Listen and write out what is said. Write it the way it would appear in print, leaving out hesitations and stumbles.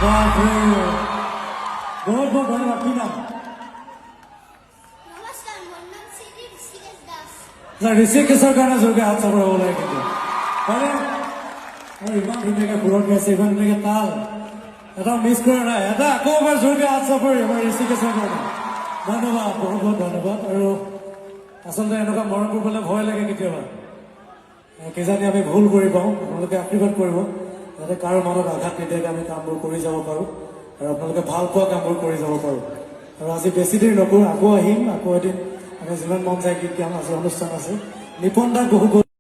बहुत बहुत धन्यवाद की नाम नमस्कार मोर नाम श्री ऋषिकेश दास ঋষিকেশৰ কাৰণে যোগে হাত চাপৰ হ'ব লাগে কিন্তু হয়নে ইমান ধুনীয়াকৈ সুৰত গাইছে ইমান ধুনীয়াকৈ তাল এটা মিছ কৰা নাই এটা আকৌ এবাৰ যোগে হাত চাপৰি আমাৰ ঋষিকেশৰ কাৰণে ধন্যবাদ বহুত বহুত ধন্যবাদ আৰু আচলতে এনেকুৱা মৰম কৰিবলৈ ভয় লাগে কেতিয়াবা কিজানি আমি ভুল কৰি পাওঁ আপোনালোকে আশীৰ্বাদ কৰিব যাতে কাৰো মনত আঘাত নিদিয়াকৈ আমি কামবোৰ কৰি যাব পাৰোঁ আৰু আপোনালোকে ভাল পোৱা কামবোৰ কৰি যাব পাৰোঁ আৰু আজি বেছি দেৰি নকৰোঁ আকৌ আহিম আকৌ এদিন আমি যিমান মন যায় গীত গাম আজি অনুষ্ঠান আছে নিপন দাক বহুত